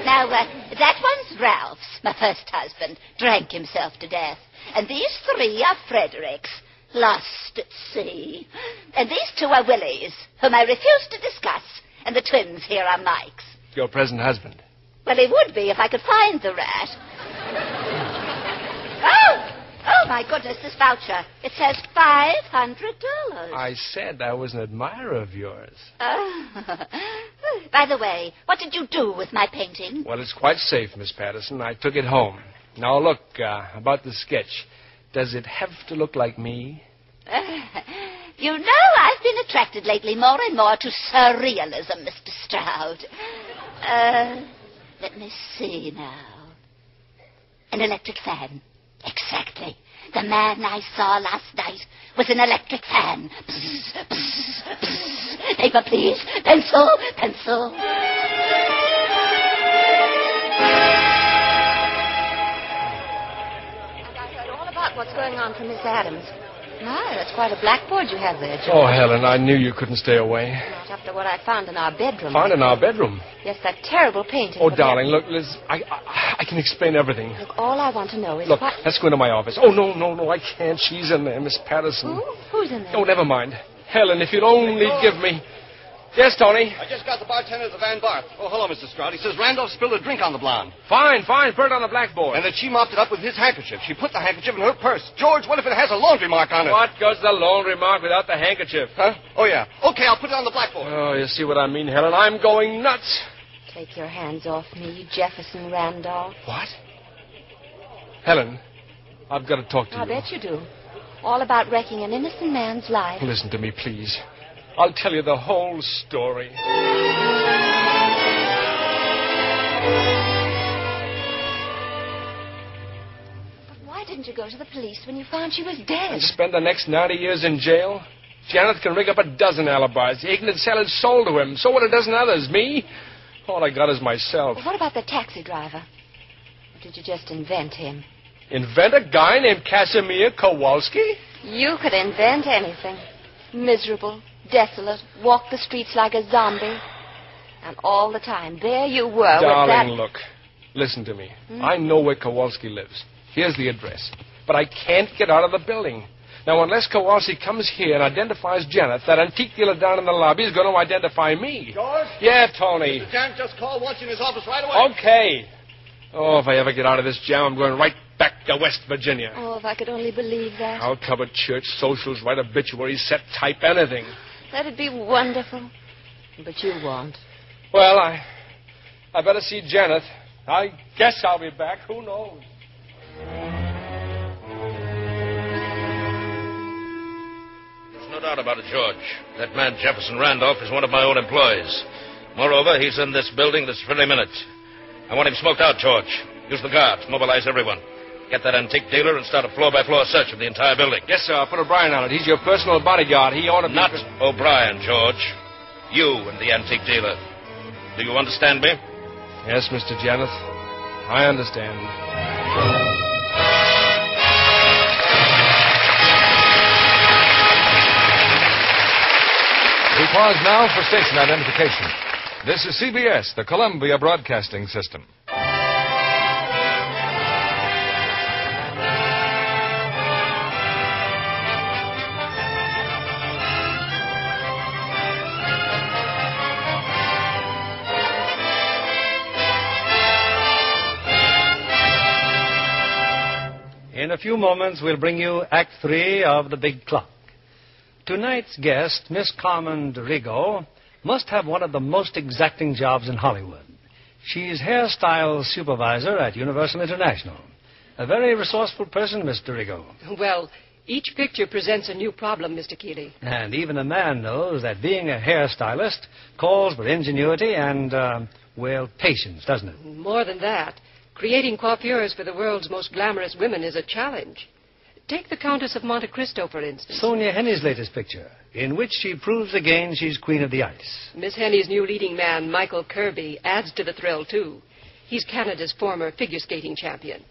Now, that one's Ralph's, my first husband. Drank himself to death. And these three are Frederick's, lost at sea. And these two are Willie's, whom I refuse to discuss. And the twins here are Mike's. Your present husband? Well, he would be if I could find the rat. Oh, my goodness, this voucher. It says $500. I said I was an admirer of yours. By the way, what did you do with my painting? Well, it's quite safe, Miss Patterson. I took it home. Now, look, about the sketch. Does it have to look like me? You know, I've been attracted lately more and more to surrealism, Mr. Stroud. Let me see now. An electric fan. Exactly. The man I saw last night was an electric fan. Bzz, bzz, bzz. Paper, please. Pencil. I heard all about what's going on from Miss Adams. My, that's quite a blackboard you have there, George. Oh, Helen, I knew you couldn't stay away. Not after what I found in our bedroom. Found in our bedroom? Yes, that terrible painting. Oh, darling, look, Liz, I can explain everything. Look, all I want to know is Look, what... let's go into my office. Oh, no, I can't. She's in there, Miss Patterson. Who's in there? Oh, never mind. Helen, if you'll only give me... Yes, Tony? I just got the bartender at the Van Barth. Oh, hello, Mr. Stroud. He says Randolph spilled a drink on the blonde. Fine. Put it on the blackboard. And that she mopped it up with his handkerchief. She put the handkerchief in her purse. George, what if it has a laundry mark on it? What goes the laundry mark without the handkerchief? Huh? Oh, yeah. Okay, I'll put it on the blackboard. Oh, you see what I mean, Helen? I'm going nuts. Take your hands off me, Jefferson Randolph. What? Helen, I've got to talk to you. I bet you do. All about wrecking an innocent man's life. Listen to me, please. I'll tell you the whole story. But why didn't you go to the police when you found she was dead? And spend the next 90 years in jail? Janoth can rig up a dozen alibis. He can sell his soul to him. So would a dozen others. Me? All I got is myself. Well, what about the taxi driver? Or did you just invent him? Invent a guy named Casimir Kowalski? You could invent anything. Miserable, desolate, walk the streets like a zombie. And all the time, there you were Darling, with that... look. Listen to me. I know where Kowalski lives. Here's the address. But I can't get out of the building. Now, unless Kowalski comes here and identifies Janoth, that antique dealer down in the lobby is going to identify me. George? Yeah, Tony. Mr. Janoth just called. Wants you in his office right away. Okay. Oh, if I ever get out of this jam, I'm going right back to West Virginia. Oh, if I could only believe that. I'll cover church, socials, write obituaries, set type, anything. That'd be wonderful. But you won't. Well, I better see Janoth. I guess I'll be back. Who knows? There's no doubt about it, George. That man Jefferson Randolph is one of my own employees. Moreover, he's in this building this very minute. I want him smoked out, George. Use the guards. Mobilize everyone. Get that antique dealer and start a floor-by-floor search of the entire building. Yes, sir. I'll put O'Brien on it. He's your personal bodyguard. He ought to be... Not O'Brien, George. You and the antique dealer. Do you understand me? Yes, Mr. Janoth. I understand. We pause now for station identification. This is CBS, the Columbia Broadcasting System. In a few moments, we'll bring you Act 3 of The Big Clock. Tonight's guest, Miss Carmen DeRigo, must have one of the most exacting jobs in Hollywood. She's hairstyle supervisor at Universal International. A very resourceful person, Miss DeRigo. Well, each picture presents a new problem, Mr. Keeley. And even a man knows that being a hairstylist calls for ingenuity and, patience, doesn't it? More than that, creating coiffures for the world's most glamorous women is a challenge. Take the Countess of Monte Cristo, for instance. Sonia Henny's latest picture, in which she proves again she's queen of the ice. Miss Henny's new leading man, Michael Kirby, adds to the thrill, too. He's Canada's former figure skating champion.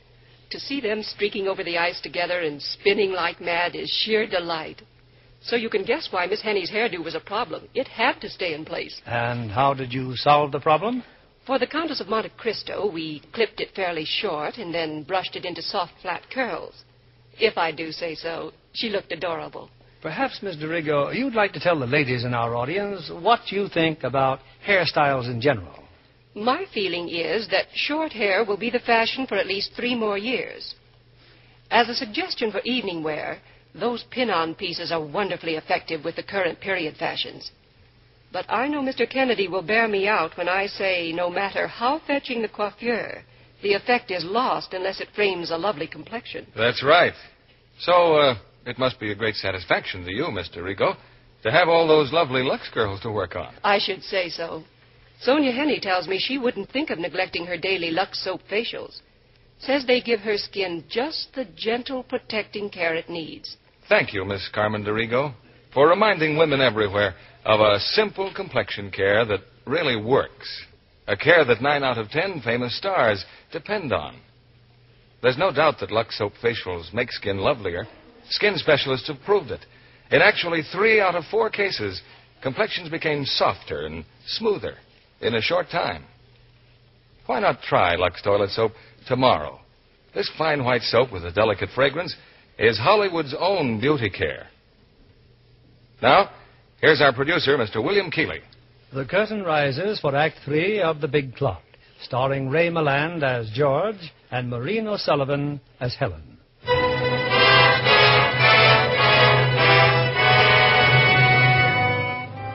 To see them streaking over the ice together and spinning like mad is sheer delight. So you can guess why Miss Henny's hairdo was a problem. It had to stay in place. And how did you solve the problem? For the Countess of Monte Cristo, we clipped it fairly short and then brushed it into soft, flat curls. If I do say so, she looked adorable. Perhaps, Miss DeRigo, you'd like to tell the ladies in our audience what you think about hairstyles in general. My feeling is that short hair will be the fashion for at least 3 more years. As a suggestion for evening wear, those pin-on pieces are wonderfully effective with the current period fashions. But I know Mr. Kennedy will bear me out when I say no matter how fetching the coiffure, the effect is lost unless it frames a lovely complexion. That's right. So, it must be a great satisfaction to you, Mr. Rigo, to have all those lovely Lux girls to work on. I should say so. Sonia Henny tells me she wouldn't think of neglecting her daily Lux soap facials. Says they give her skin just the gentle, protecting care it needs. Thank you, Miss Carmen DeRigo, for reminding women everywhere of a simple complexion care that really works. A care that 9 out of 10 famous stars depend on. There's no doubt that Lux Soap facials make skin lovelier. Skin specialists have proved it. In actually 3 out of 4 cases, complexions became softer and smoother in a short time. Why not try Lux Toilet Soap tomorrow? This fine white soap with a delicate fragrance is Hollywood's own beauty care. Now, here's our producer, Mr. William Keeley. The curtain rises for Act 3 of The Big Clock, starring Ray Milland as George and Maureen O'Sullivan as Helen.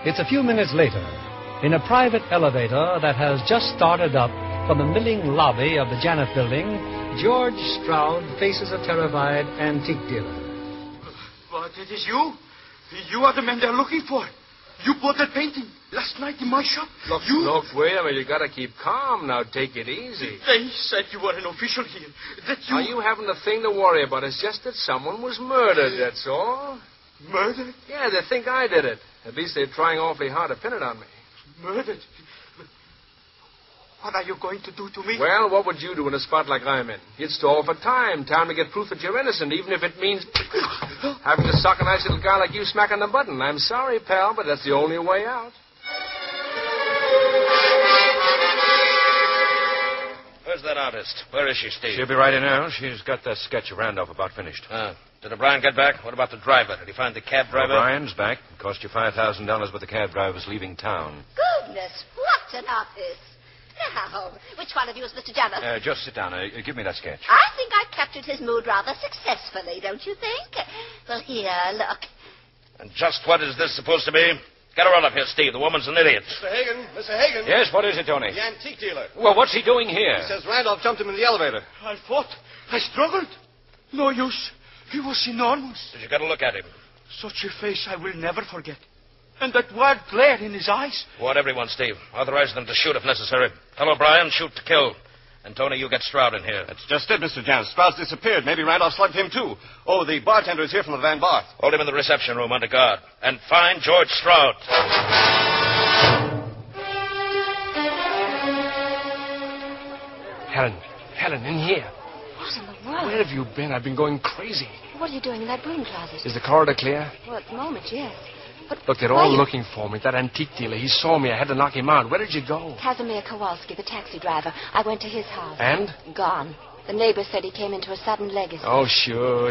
It's a few minutes later, in a private elevator that has just started up from the milling lobby of the Janoth building, George Stroud faces a terrified antique dealer. What, it is you? You are the man they're looking for. You bought that painting last night in my shop. Look, wait a minute. You gotta keep calm now. Take it easy. They said you were an official here. That you... Now, you haven't a thing to worry about. It's just that someone was murdered, that's all. Murdered? Yeah, they think I did it. At least they're trying awfully hard to pin it on me. Murdered? What are you going to do to me? Well, what would you do in a spot like I'm in? You'd stall for time to get proof that you're innocent, even if it means having to sock a nice little guy like you smacking the button. I'm sorry, pal, but that's the only way out. Where's that artist? Where is she, Steve? She'll be right in now. She's got that sketch of Randolph about finished. Did O'Brien get back? What about the driver? Did he find the cab driver? O'Brien's back. It cost you $5,000, but the cab driver's leaving town. Goodness, what an office. Now, which one of you is Mr. Janoth? Just sit down. Give me that sketch. I think I've captured his mood rather successfully, don't you think? Well, here, look. And just what is this supposed to be? Get her on up here, Steve. The woman's an idiot. Mr. Hagen. Yes, what is it, Tony? The antique dealer. Well, what's he doing here? He says Randolph jumped him in the elevator. I fought. I struggled. No use. He was enormous. Did you get a look at him? Such a face I will never forget. And that wild glare in his eyes. What everyone, Steve. Authorize them to shoot if necessary. Tell O'Brien, shoot to kill. And, Tony, you get Stroud in here. That's just it, Mr. Janoth. Stroud's disappeared. Maybe Randolph slugged him, too. Oh, the bartender is here from the Van Barth. Hold him in the reception room under guard. And find George Stroud. Helen, in here. What in the world? Where have you been? I've been going crazy. What are you doing in that broom closet? Is the corridor clear? Well, at the moment, yes. But Look, they're all looking for me. That antique dealer, he saw me. I had to knock him out. Where did you go? Casimir Kowalski, the taxi driver. I went to his house. And? Gone. The neighbor said he came into a sudden legacy. Oh, sure.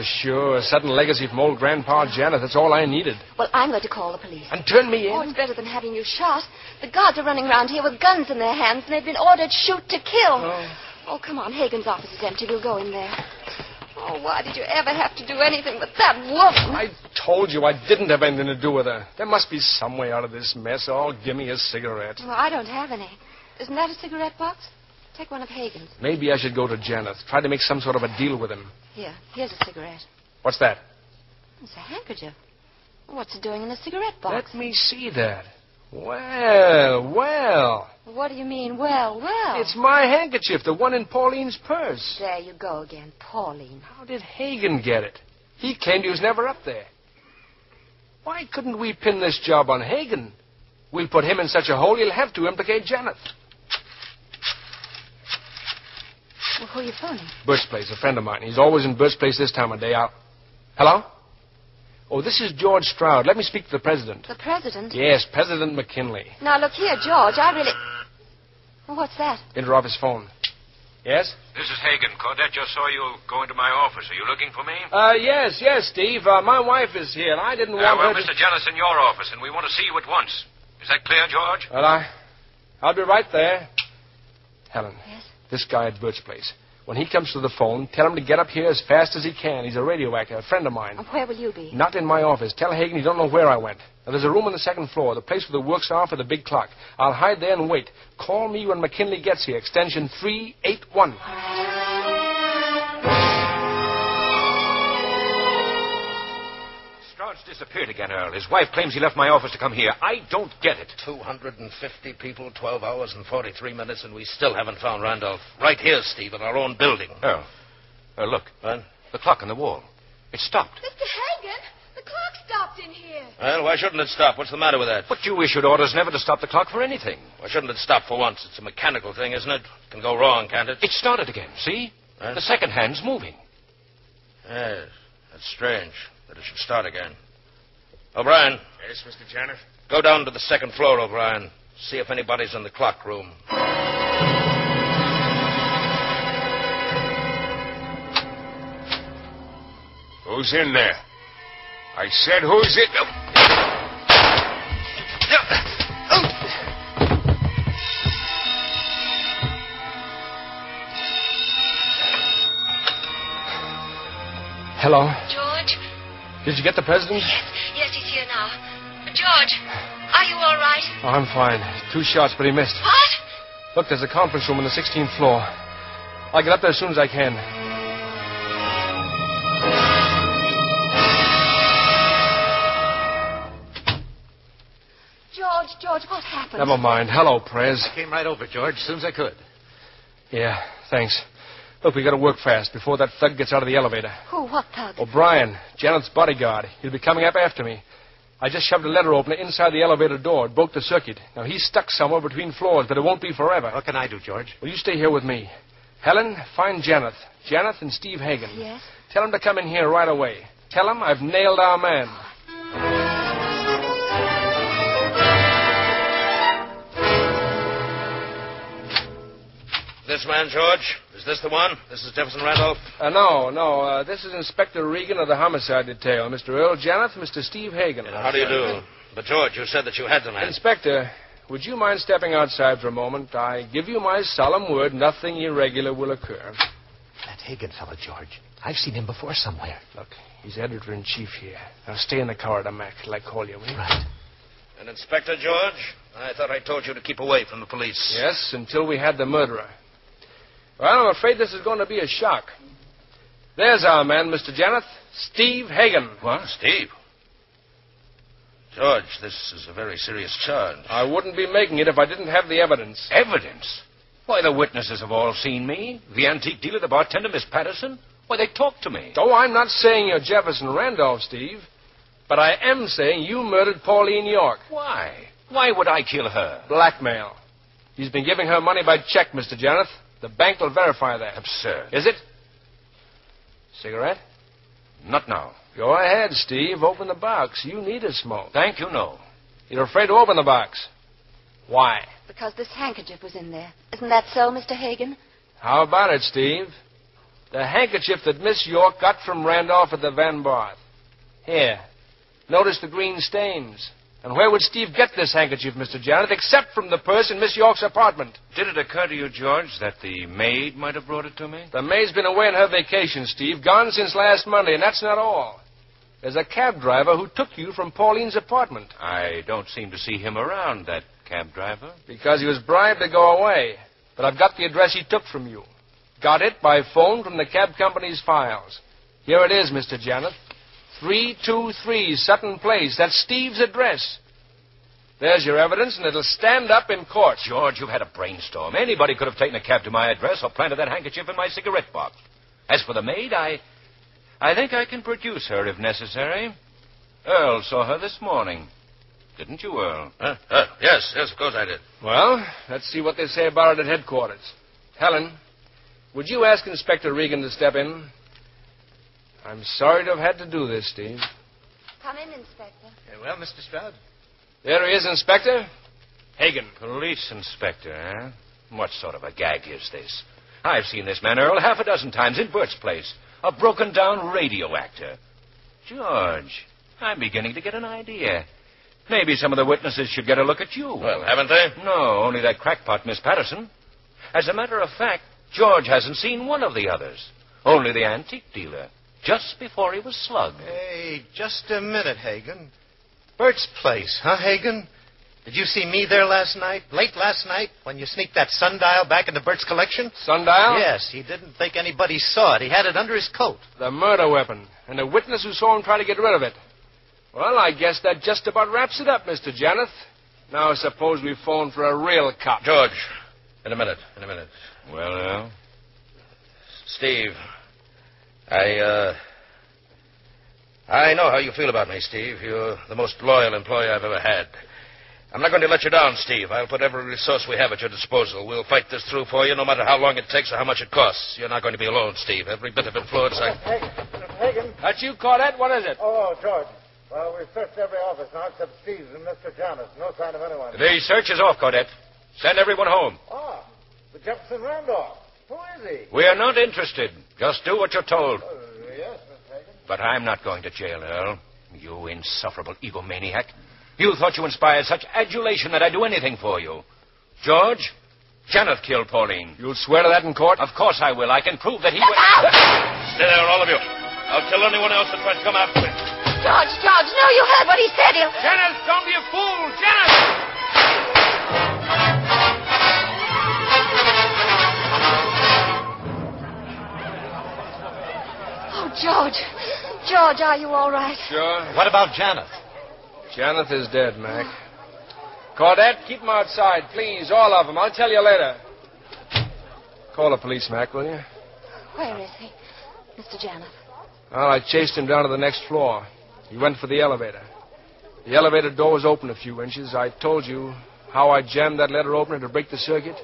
A sudden legacy from old Grandpa Janoth. That's all I needed. Well, I'm going to call the police. And turn me in? Oh, it's better than having you shot. The guards are running around here with guns in their hands, and they've been ordered shoot to kill. Oh, come on. Hagen's office is empty. We'll go in there. Oh, why did you ever have to do anything with that woman? I told you I didn't have anything to do with her. There must be some way out of this mess. Oh, give me a cigarette. Well, I don't have any. Isn't that a cigarette box? Take one of Hagen's. Maybe I should go to Janoth. Try to make some sort of a deal with him. Here's a cigarette. What's that? It's a handkerchief. What's it doing in a cigarette box? Let me see that. Well. What do you mean, well? It's my handkerchief, the one in Pauline's purse. There you go again, Pauline. How did Hagen get it? He claimed he was never up there. Why couldn't we pin this job on Hagen? We'll put him in such a hole he'll have to implicate Janoth. Well, who are you phoning? Burt's Place, a friend of mine. He's always in Burt's Place this time of day. Hello? Oh, this is George Stroud. Let me speak to the president. The president? Yes, President McKinley. Now, look here, George, I really... Well, what's that? Interoffice phone. Yes? This is Hagen. Claudette just saw you go into my office. Are you looking for me? Yes, Steve. My wife is here. I didn't want her to... Mr. Janoth's in your office, and we want to see you at once. Is that clear, George? Well, I'll be right there. Helen. Yes? This guy at Burt's Place. When he comes to the phone, tell him to get up here as fast as he can. He's a radio actor, a friend of mine. And where will you be? Not in my office. Tell Hagen you don't know where I went. Now, there's a room on the second floor, the place where the works are for the big clock. I'll hide there and wait. Call me when McKinley gets here, extension 381. Stroud's disappeared again, Earl. His wife claims he left my office to come here. I don't get it. 250 people, 12 hours and 43 minutes, and we still haven't found Randolph. Right here, Steve, in our own building. Earl, look. What? The clock on the wall. It stopped. Mr. Hagen, the clock stopped in here. Well, why shouldn't it stop? What's the matter with that? But you issued orders never to stop the clock for anything. Why shouldn't it stop for once? It's a mechanical thing, isn't it? It can go wrong, can't it? It started again, see? Huh? The second hand's moving. Yes, that's strange that it should start again. O'Brien. Yes, Mr. Janoth? Go down to the second floor, O'Brien. See if anybody's in the clock room. Who's in there? I said, who's in... Hello? George? Did you get the president? Yes, he's here now. George, are you all right? Oh, I'm fine. 2 shots, but he missed. What? Look, there's a conference room on the 16th floor. I'll get up there as soon as I can. George, what happened? Never mind. Hello, Prez. I came right over, George, as soon as I could. Yeah, thanks. Look, we got to work fast before that thug gets out of the elevator. Who? What thug? O'Brien, Janoth's bodyguard. He'll be coming up after me. I just shoved a letter opener inside the elevator door. It broke the circuit. Now, he's stuck somewhere between floors, but it won't be forever. What can I do, George? Well, you stay here with me. Helen, find Janoth. Janoth and Steve Hagen. Yes? Tell them to come in here right away. Tell them I've nailed our man. This man, George? Is this the one? This is Jefferson Randolph? No. This is Inspector Regan of the Homicide Detail. Mr. Earl Janoth, Mr. Steve Hagen. How do you do? But, George, you said that you had the man. Inspector, would you mind stepping outside for a moment? I give you my solemn word nothing irregular will occur. That Hagen fellow, George. I've seen him before somewhere. Look, he's editor-in-chief here. Now, stay in the corridor, Mac, till I call you, will you? Right. And, Inspector George, I thought I told you to keep away from the police. Yes, until we had the murderer. Well, I'm afraid this is going to be a shock. There's our man, Mr. Janoth, Steve Hagen. What? Steve? George, this is a very serious charge. I wouldn't be making it if I didn't have the evidence. Evidence? Why, the witnesses have all seen me. The antique dealer, the bartender, Miss Patterson. Why, they talked to me. Oh, I'm not saying you're Jefferson Randolph, Steve. But I am saying you murdered Pauline York. Why? Why would I kill her? Blackmail. He's been giving her money by check, Mr. Janoth. The bank will verify that. Absurd. Is it? Cigarette? Not now. Go ahead, Steve. Open the box. You need a smoke. Thank you, no. You're afraid to open the box. Why? Because this handkerchief was in there. Isn't that so, Mr. Hagen? How about it, Steve? The handkerchief that Miss York got from Randolph at the Van Barth. Here. Notice the green stains. And where would Steve get this handkerchief, Mr. Janoth, except from the purse in Miss York's apartment? Did it occur to you, George, that the maid might have brought it to me? The maid's been away on her vacation, Steve, gone since last Monday, and that's not all. There's a cab driver who took you from Pauline's apartment. I don't seem to see him around, that cab driver. Because he was bribed to go away. But I've got the address he took from you. Got it by phone from the cab company's files. Here it is, Mr. Janoth. 323 Sutton Place. That's Steve's address. There's your evidence, and it'll stand up in court. George, you've had a brainstorm. Anybody could have taken a cab to my address or planted that handkerchief in my cigarette box. As for the maid, I think I can produce her if necessary. Earl saw her this morning. Didn't you, Earl? Yes, of course I did. Well, let's see what they say about it at headquarters. Helen, would you ask Inspector Regan to step in? I'm sorry to have had to do this, Steve. Come in, Inspector. Well, Mr. Stroud. There he is, Inspector. Hagen. Police inspector, eh? What sort of a gag is this? I've seen this man, Earl, half a dozen times in Bert's place. A broken-down radio actor. George, I'm beginning to get an idea. Maybe some of the witnesses should get a look at you. Well, haven't they? No, only that crackpot, Miss Patterson. As a matter of fact, George hasn't seen one of the others. Only the antique dealer, just before he was slugged. Hey, just a minute, Hagen. Bert's place, huh, Hagen? Did you see me there last night, late last night, when you sneaked that sundial back into Bert's collection? Sundial? Yes, he didn't think anybody saw it. He had it under his coat. The murder weapon, and a witness who saw him try to get rid of it. Well, I guess that just about wraps it up, Mr. Janoth. Now suppose we phone for a real cop. George, in a minute. Well, Earl? Steve, I know how you feel about me, Steve. You're the most loyal employee I've ever had. I'm not going to let you down, Steve. I'll put every resource we have at your disposal. We'll fight this through for you, no matter how long it takes or how much it costs. You're not going to be alone, Steve. Every bit of influence Hagen. That's you, Claudette? What is it? Oh, George. Well, we've searched every office now except Steve's and Mr. Janoth. No sign of anyone. The search is off, Claudette. Send everyone home. Ah, the Jefferson Randolph. Who is he? We are not interested. Just do what you're told. Yes, Miss Hagen. But I'm not going to jail, Earl. You insufferable egomaniac. You thought you inspired such adulation that I'd do anything for you. George, Janoth killed Pauline. You'll swear to that in court? Of course I will. I can prove that he... Stay there, all of you. I'll kill anyone else that tries to come after me. George, no, you heard what he said. Janoth, don't be a fool. Janoth! Oh, George, are you all right? Sure. What about Janoth? Janoth is dead, Mac. Claudette, keep him outside, please, all of them. I'll tell you later. Call the police, Mac, will you? Where is he, Mr. Janoth? Well, I chased him down to the next floor. He went for the elevator. The elevator door was open a few inches. I told you how I jammed that letter opener to break the circuit.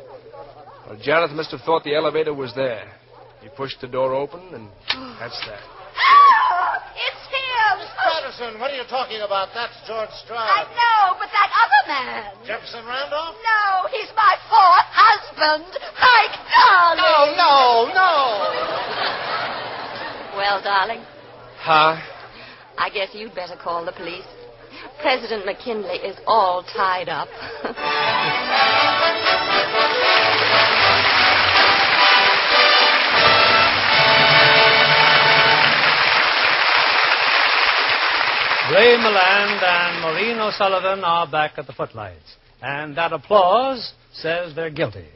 Well, Janoth must have thought the elevator was there. He pushed the door open, and that's that. It's him! Miss Patterson, what are you talking about? That's George Stroud. I know, but that other man. Jefferson Randolph? No, he's my fourth husband. Mike, darling. No. Well, darling, Huh? I guess you'd better call the police. President McKinley is all tied up. Ray Milland and Maureen O'Sullivan are back at the footlights. And that applause says they're guilty.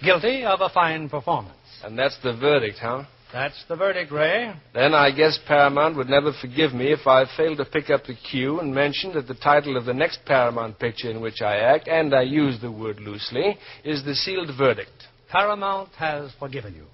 Guilty of a fine performance. And that's the verdict, huh? That's the verdict, Ray. Then I guess Paramount would never forgive me if I failed to pick up the cue and mention that the title of the next Paramount picture in which I act, and I use the word loosely, is The Sealed Verdict. Paramount has forgiven you.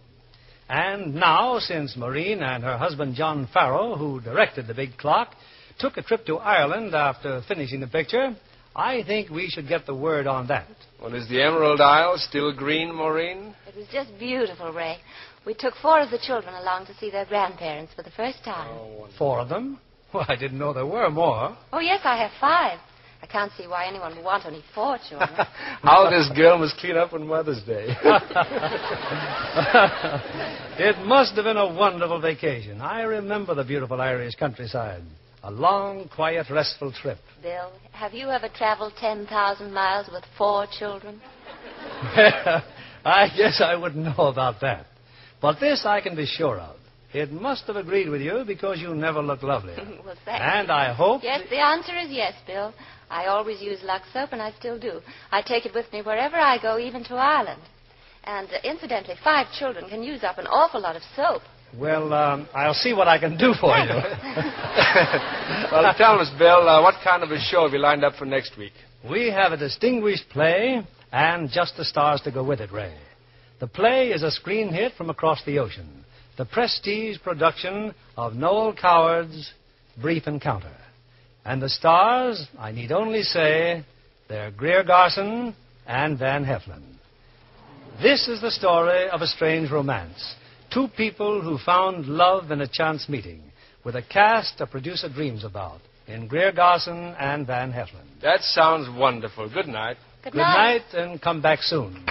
And now, since Maureen and her husband John Farrow, who directed The Big Clock, took a trip to Ireland after finishing the picture, I think we should get the word on that. Well, is the Emerald Isle still green, Maureen? It was just beautiful, Ray. We took 4 of the children along to see their grandparents for the first time. 4 of them? Well, I didn't know there were more. Oh, yes, I have 5. I can't see why anyone would want only 4 children. How this girl must clean up on Mother's Day. It must have been a wonderful vacation. I remember the beautiful Irish countryside. A long, quiet, restful trip. Bill, have you ever traveled 10,000 miles with 4 children? I guess I wouldn't know about that. But this I can be sure of. It must have agreed with you because you never look lovely. Well, thanks. And I hope... Yes, the answer is yes, Bill. I always use Lux soap, and I still do. I take it with me wherever I go, even to Ireland. And incidentally, 5 children can use up an awful lot of soap. Well, I'll see what I can do for you. Well, tell us, Bill, what kind of a show have you lined up for next week? We have a distinguished play and just the stars to go with it, Ray. The play is a screen hit from across the ocean. The prestige production of Noel Coward's Brief Encounter. And the stars, I need only say, they're Greer Garson and Van Heflin. This is the story of a strange romance. 2 people who found love in a chance meeting, with a cast a producer dreams about, in Greer Garson and Van Heflin. That sounds wonderful. Good night. Good night, and come back soon.